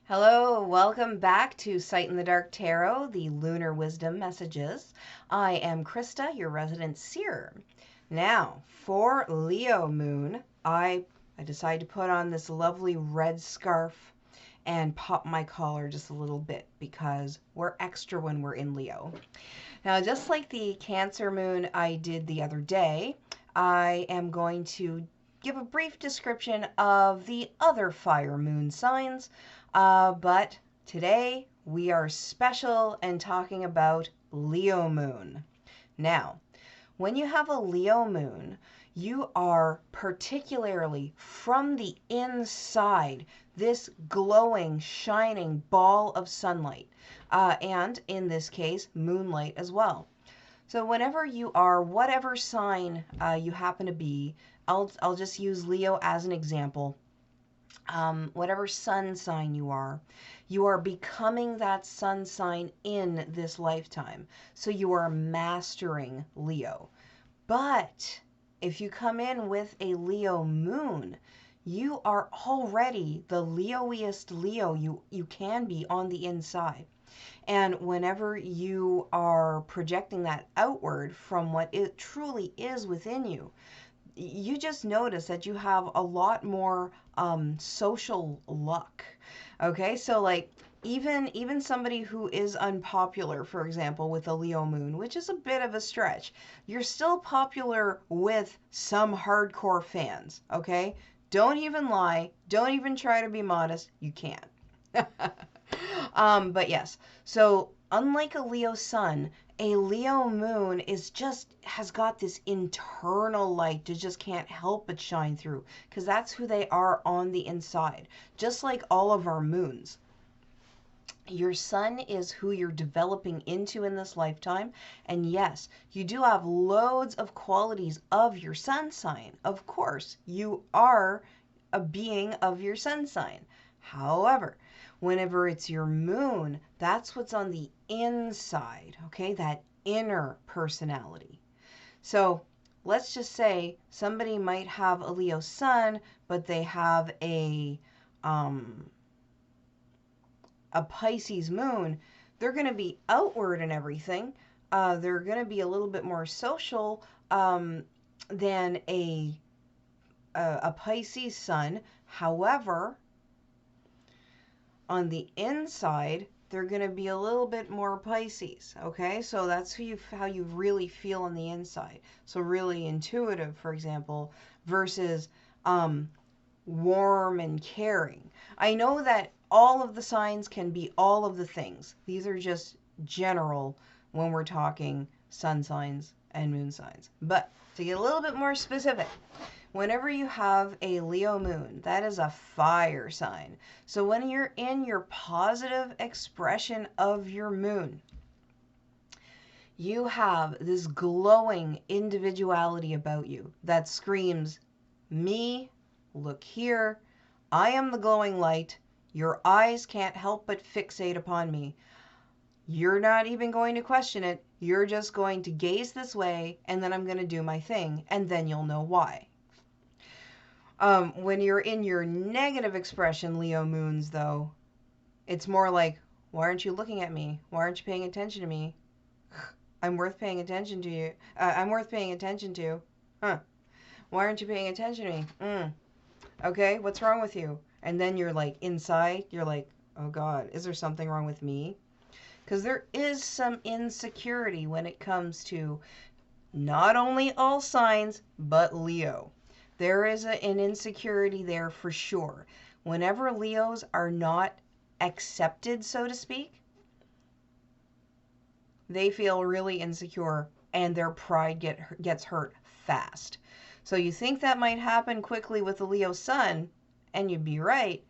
Hello, welcome back to Sight in the Dark Tarot, the Lunar Wisdom Messages. I am Krista, your resident seer. Now, for Leo Moon, I decided to put on this lovely red scarf and pop my collar just a little bit because we're extra when we're in Leo. Now, just like the Cancer Moon I did the other day, I am going to give a brief description of the other fire moon signs, but today we are special and talking about Leo moon. Now, when you have a Leo moon, you are particularly from the inside this glowing, shining ball of sunlight, and in this case, moonlight as well. So whenever you are, whatever sign you happen to be, I'll just use Leo as an example. Whatever sun sign you are becoming that sun sign in this lifetime. So you are mastering Leo. But if you come in with a Leo moon, you are already the Leoiest Leo you can be on the inside. And whenever you are projecting that outward from what it truly is within you, you just notice that you have a lot more social luck. Okay, so like even somebody who is unpopular, for example, with a Leo moon, which is a bit of a stretch, you're still popular with some hardcore fans. Okay, don't even lie, don't even try to be modest, you can't. But yes, so unlike a Leo sun, a Leo moon has got this internal light that just can't help but shine through, because that's who they are on the inside, just like all of our moons. Your sun is who you're developing into in this lifetime. And yes, you do have loads of qualities of your sun sign. Of course, you are a being of your sun sign. However, whenever it's your moon, that's what's on the inside, okay? That inner personality. So let's just say somebody might have a Leo sun, but they have a Pisces moon. They're going to be outward and everything. They're going to be a little bit more social than a Pisces sun. However, on the inside, they're going to be a little bit more Pisces. Okay, so that's how you really feel on the inside. So really intuitive, for example, versus warm and caring. I know that all of the signs can be all of the things. These are just general when we're talking sun signs and moon signs. But to get a little bit more specific, whenever you have a Leo moon, that is a fire sign. So when you're in your positive expression of your moon, you have this glowing individuality about you that screams, me, look here, I am the glowing light. Your eyes can't help but fixate upon me. You're not even going to question it. You're just going to gaze this way, and then I'm going to do my thing, and then you'll know why. When you're in your negative expression, Leo moons, though, it's more like, why aren't you looking at me? Why aren't you paying attention to me? I'm worth paying attention to you. I'm worth paying attention to. Huh. Why aren't you paying attention to me? Okay, what's wrong with you? And then you're like inside, you're like, oh God, is there something wrong with me? Because there is some insecurity when it comes to not only all signs, but Leo. There is an insecurity there for sure. Whenever Leos are not accepted, so to speak, they feel really insecure and their pride gets hurt fast. So you think that might happen quickly with the Leo sun, and you'd be right.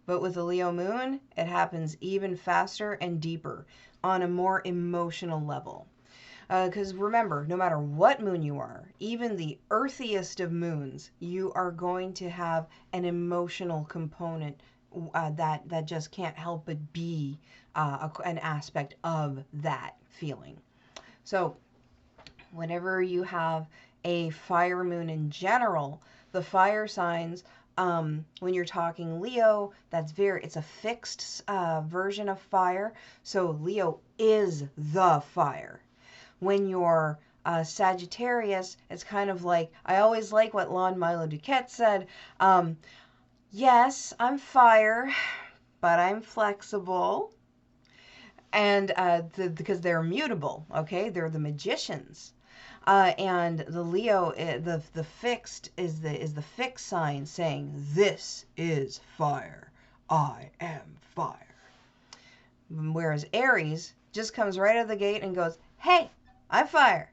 But with the Leo moon, it happens even faster and deeper on a more emotional level. Because remember, no matter what moon you are, even the earthiest of moons, you are going to have an emotional component that just can't help but be an aspect of that feeling. So whenever you have a fire moon in general, the fire signs When you're talking Leo, it's a fixed version of fire. So Leo is the fire. When you're Sagittarius, it's kind of like, I always like what Lon Milo Duquette said. Yes, I'm fire, but I'm flexible. And because they're mutable, okay? They're the magicians. And the Leo, the fixed is the fixed sign saying, "This is fire. I am fire." Whereas Aries just comes right out of the gate and goes, "Hey, I'm fire."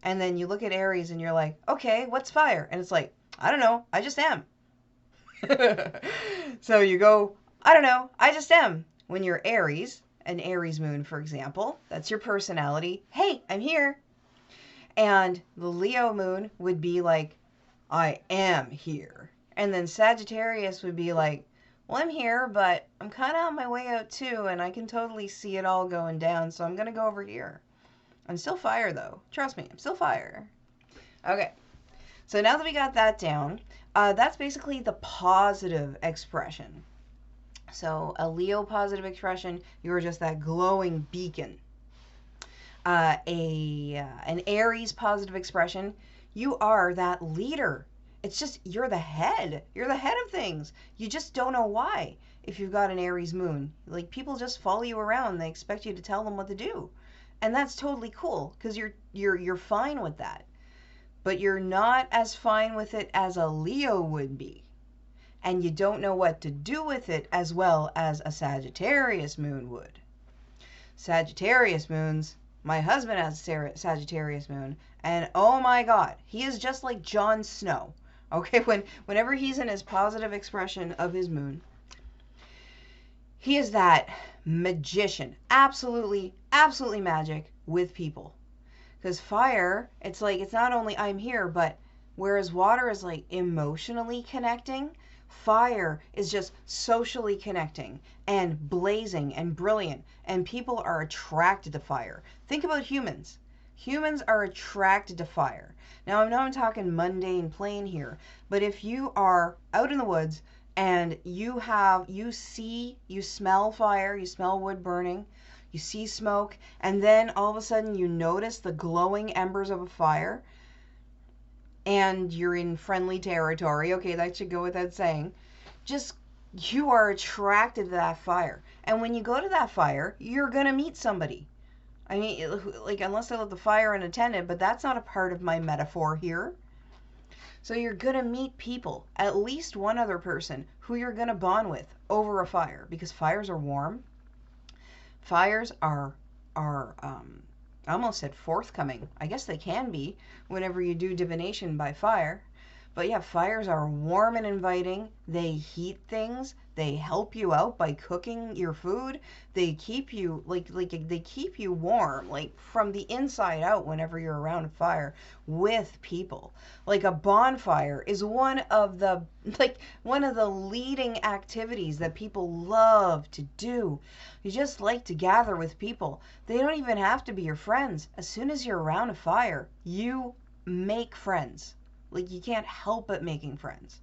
And then you look at Aries and you're like, "Okay, what's fire?" And it's like, "I don't know. I just am." So you go, "I don't know. I just am." When you're Aries, an Aries moon, for example, that's your personality. "Hey, I'm here." And the Leo moon would be like, "I am here." And then Sagittarius would be like, "Well, I'm here, but I'm kind of on my way out too, and I can totally see it all going down, so I'm going to go over here." I'm still fire, though. Trust me, I'm still fire. Okay, so now that we got that down, that's basically the positive expression. So a Leo positive expression, you're just that glowing beacon. An Aries positive expression, you are that leader. It's just you're the head. You're the head of things. You just don't know why. If you've got an Aries moon, like people just follow you around. They expect you to tell them what to do, and that's totally cool because you're fine with that. But you're not as fine with it as a Leo would be, and you don't know what to do with it as well as a Sagittarius moon would. Sagittarius moons, my husband has a Sagittarius moon, and oh my God, he is just like Jon Snow. Okay, whenever he's in his positive expression of his moon, he is that magician, absolutely, absolutely magic with people. Because fire, it's like, it's not only I'm here, but whereas water is like emotionally connecting, fire is just socially connecting and blazing and brilliant, and people are attracted to fire. Think about humans. Humans are attracted to fire. Now, I know I'm talking mundane plain here, but if you are out in the woods and you smell fire, you smell wood burning, you see smoke, and then all of a sudden you notice the glowing embers of a fire, and you're in friendly territory, okay, that should go without saying, just you are attracted to that fire. And when you go to that fire, you're going to meet somebody. I mean, like, unless I let the fire unattended, but that's not a part of my metaphor here. So you're going to meet people, at least one other person, who you're going to bond with over a fire, because fires are warm. Fires are I almost said forthcoming. I guess they can be whenever you do divination by fire. But yeah, fires are warm and inviting. They heat things. They help you out by cooking your food. They keep you they keep you warm, like from the inside out whenever you're around a fire with people. Like a bonfire is one of the leading activities that people love to do. You just like to gather with people. They don't even have to be your friends. As soon as you're around a fire, you make friends. Like, you can't help but making friends.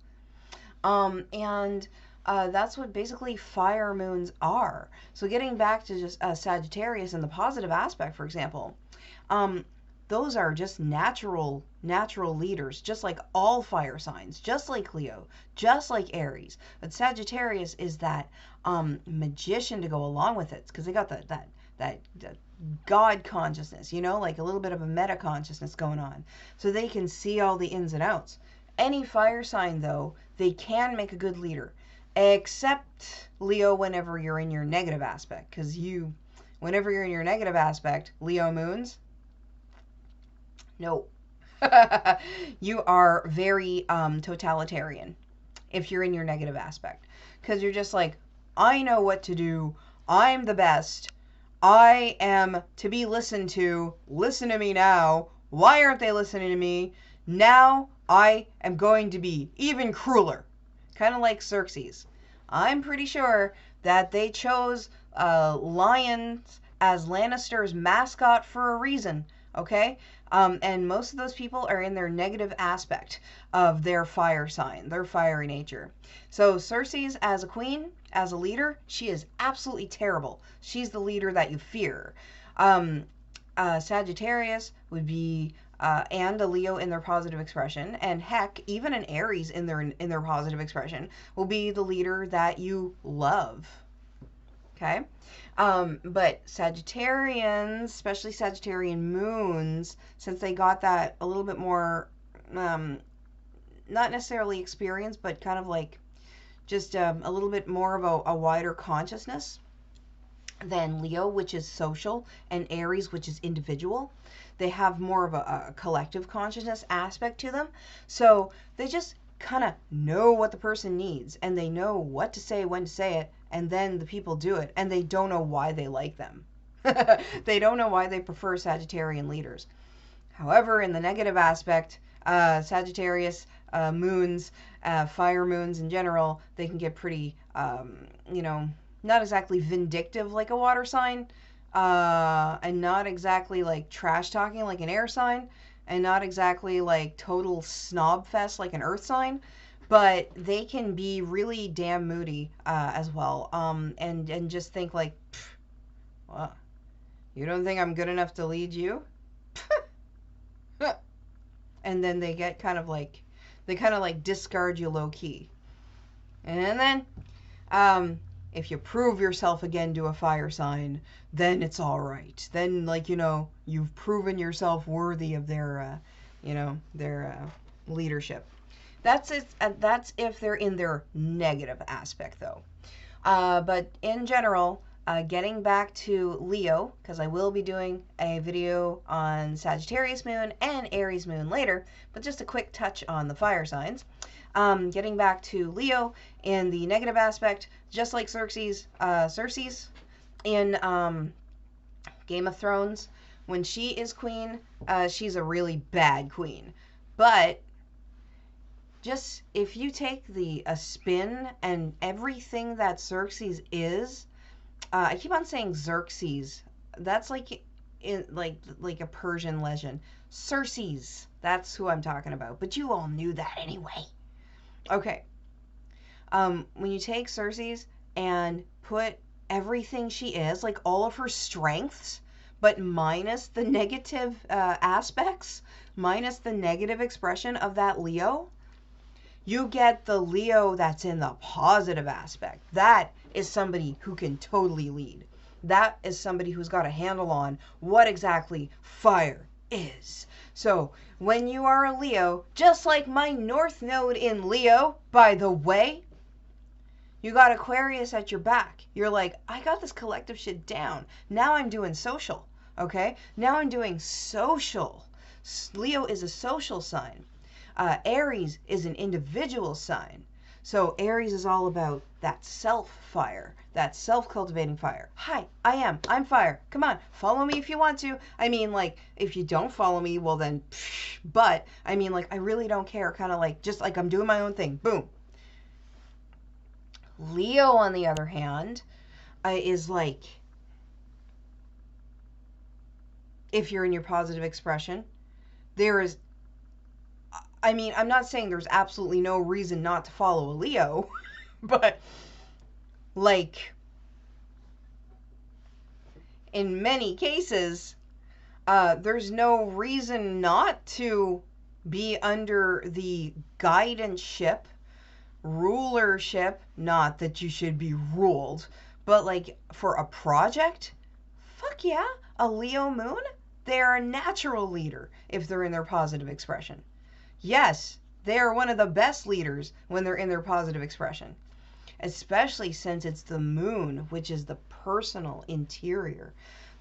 And that's what basically fire moons are. So getting back to just Sagittarius and the positive aspect, for example, those are just natural leaders, just like all fire signs, just like Leo, just like Aries. But Sagittarius is that magician to go along with it, because they got that God consciousness, like a little bit of a meta consciousness going on. So they can see all the ins and outs. Any fire sign, though, they can make a good leader, except Leo whenever you're in your negative aspect. Because whenever you're in your negative aspect, Leo moons, no. You are very totalitarian if you're in your negative aspect. Because you're just like, I know what to do. I'm the best. I am to be listened to. Listen to me now. Why aren't they listening to me? Now I am going to be even crueler. Kind of like Xerxes. I'm pretty sure that they chose lions as Lannister's mascot for a reason. Okay? And most of those people are in their negative aspect of their fire sign, their fiery nature. So Cersei's as a queen, as a leader, she is absolutely terrible. She's the leader that you fear. Um, Sagittarius would be and a Leo in their positive expression, and heck, even an Aries in their positive expression will be the leader that you love. Okay. But Sagittarians, especially Sagittarian moons, since they got that a little bit more, um, not necessarily experience, but kind of like just a little bit more of a wider consciousness than Leo, which is social, and Aries, which is individual. They have more of a collective consciousness aspect to them. So they just kind of know what the person needs, and they know what to say, when to say it, and then the people do it, and they don't know why they like them. They don't know why they prefer Sagittarian leaders. However, in the negative aspect, Sagittarius moons, fire moons in general, they can get pretty, you know, not exactly vindictive like a water sign, and not exactly like trash talking like an air sign, and not exactly like total snob fest like an earth sign, but they can be really damn moody as well, and just think like, well, you don't think I'm good enough to lead you? And then they get kind of like, they kind of like discard you low key. And then, if you prove yourself again to a fire sign, then it's all right. Then, like, you know, you've proven yourself worthy of their, their leadership. That's it. That's if they're in their negative aspect, though. But in general, getting back to Leo, because I will be doing a video on Sagittarius moon and Aries moon later, but just a quick touch on the fire signs. Getting back to Leo in the negative aspect, just like Cersei's in Game of Thrones, when she is queen, she's a really bad queen. But just if you take a spin and everything that Xerxes is, I keep on saying Xerxes. That's like in like a Persian legend. Xerxes. That's who I'm talking about. But you all knew that anyway. Okay. When you take Xerxes and put everything she is, like all of her strengths, but minus the negative aspects, minus the negative expression of that Leo, you get the Leo that's in the positive aspect. That is somebody who can totally lead. That is somebody who's got a handle on what exactly fire is. So when you are a Leo, just like my North Node in Leo, by the way, you got Aquarius at your back. You're like, I got this collective shit down. Now I'm doing social. Okay? Now I'm doing social. Leo is a social sign. Aries is an individual sign. So Aries is all about that self-fire, that self-cultivating fire. Hi, I'm fire. Come on, follow me if you want to. I mean, like, if you don't follow me, well then, but, I mean, like, I really don't care. Kind of like, just like I'm doing my own thing. Boom. Leo, on the other hand, is like, if you're in your positive expression, there is, I mean, I'm not saying there's absolutely no reason not to follow a Leo, but like in many cases, there's no reason not to be under the guidance-ship, rulership, not that you should be ruled, but like for a project, fuck yeah, a Leo moon, they're a natural leader if they're in their positive expression. Yes, they are one of the best leaders when they're in their positive expression, especially since it's the moon, which is the personal interior,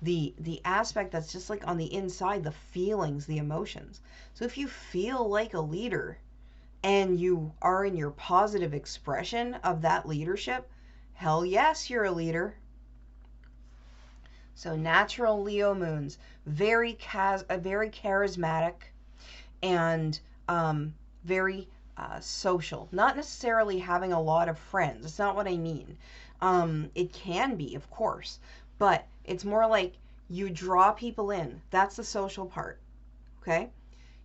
the aspect that's just like on the inside, the feelings, the emotions. So if you feel like a leader and you are in your positive expression of that leadership, hell yes, you're a leader. So natural Leo moons, very charismatic and very social. Not necessarily having a lot of friends. That's not what I mean. It can be, of course, but it's more like You draw people in. That's the social part. Okay?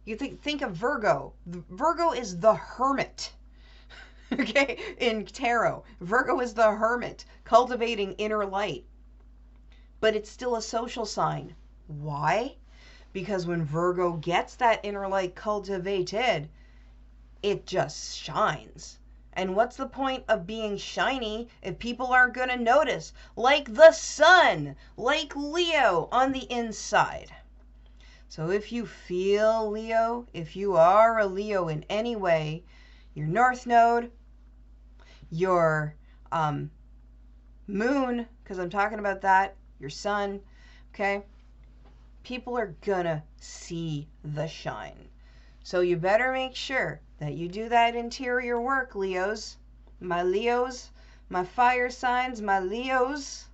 You think of Virgo. Virgo is the hermit. Okay? In tarot, Virgo is the hermit, cultivating inner light. But it's still a social sign. Why? Because when Virgo gets that inner light cultivated, it just shines. And what's the point of being shiny if people aren't going to notice? Like the sun, like Leo on the inside. So if you feel Leo, if you are a Leo in any way, your North Node, your moon, because I'm talking about that, your sun, okay? People are gonna see the shine. So you better make sure that you do that interior work, Leos. My Leos, my fire signs, my Leos.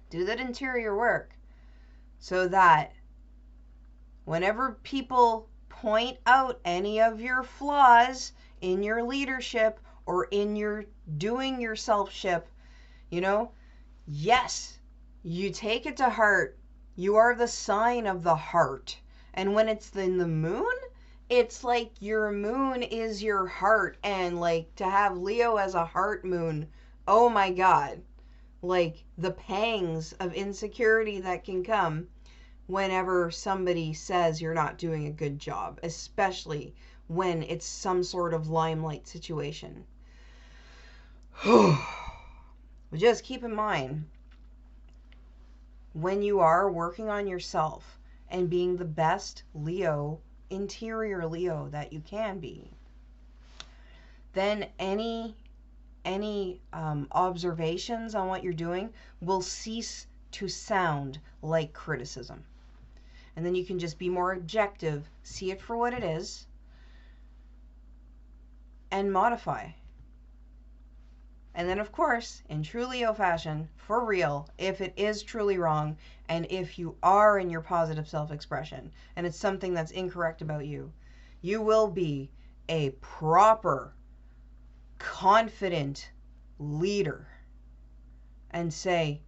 Do that interior work so that whenever people point out any of your flaws in your leadership or in your doing yourself-ship, you know, yes, you take it to heart. You are the sign of the heart. And when it's in the moon, it's like your moon is your heart. And like to have Leo as a heart moon, oh my God. Like the pangs of insecurity that can come whenever somebody says you're not doing a good job, especially when it's some sort of limelight situation. Just keep in mind, when you are working on yourself and being the best Leo, interior Leo that you can be, then any observations on what you're doing will cease to sound like criticism. And then you can just be more objective, see it for what it is, and modify. And then, of course, in true Leo fashion, for real, if it is truly wrong, and if you are in your positive self-expression, and it's something that's incorrect about you, you will be a proper, confident leader and say,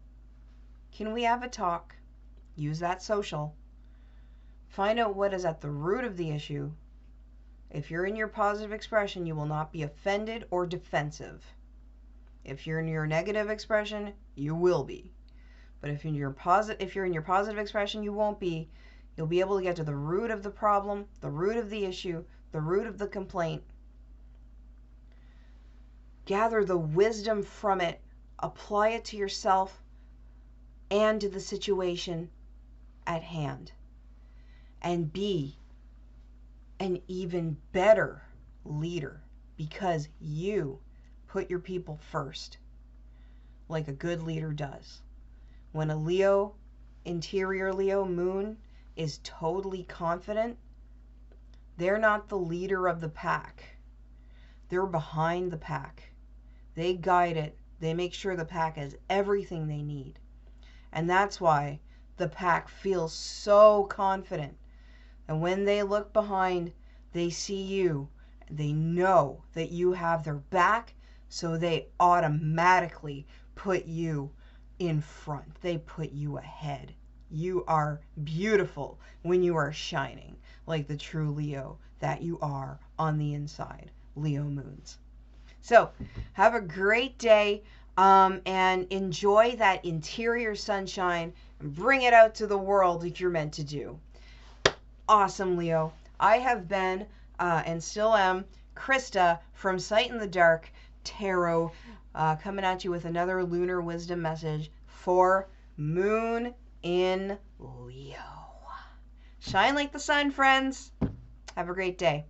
can we have a talk? Use that social. Find out what is at the root of the issue. If you're in your positive expression, you will not be offended or defensive. If you're in your negative expression, you will be. But if you're in your positive expression, you won't be. You'll be able to get to the root of the problem, the root of the issue, the root of the complaint. Gather the wisdom from it, apply it to yourself and to the situation at hand, and be an even better leader because you put your people first, like a good leader does. When a Leo, interior Leo moon is totally confident, they're not the leader of the pack. They're behind the pack. They guide it. They make sure the pack has everything they need. And that's why the pack feels so confident. And when they look behind, they see you. They know that you have their back, so they automatically put you in front. They put you ahead. You are beautiful when you are shining like the true Leo that you are on the inside, Leo moons. So have a great day and enjoy that interior sunshine and bring it out to the world like you're meant to do. Awesome, Leo. I have been and still am Krista from Sight in the Dark Tarot, coming at you with another lunar wisdom message for Moon in Leo. Shine like the sun, friends. Have a great day.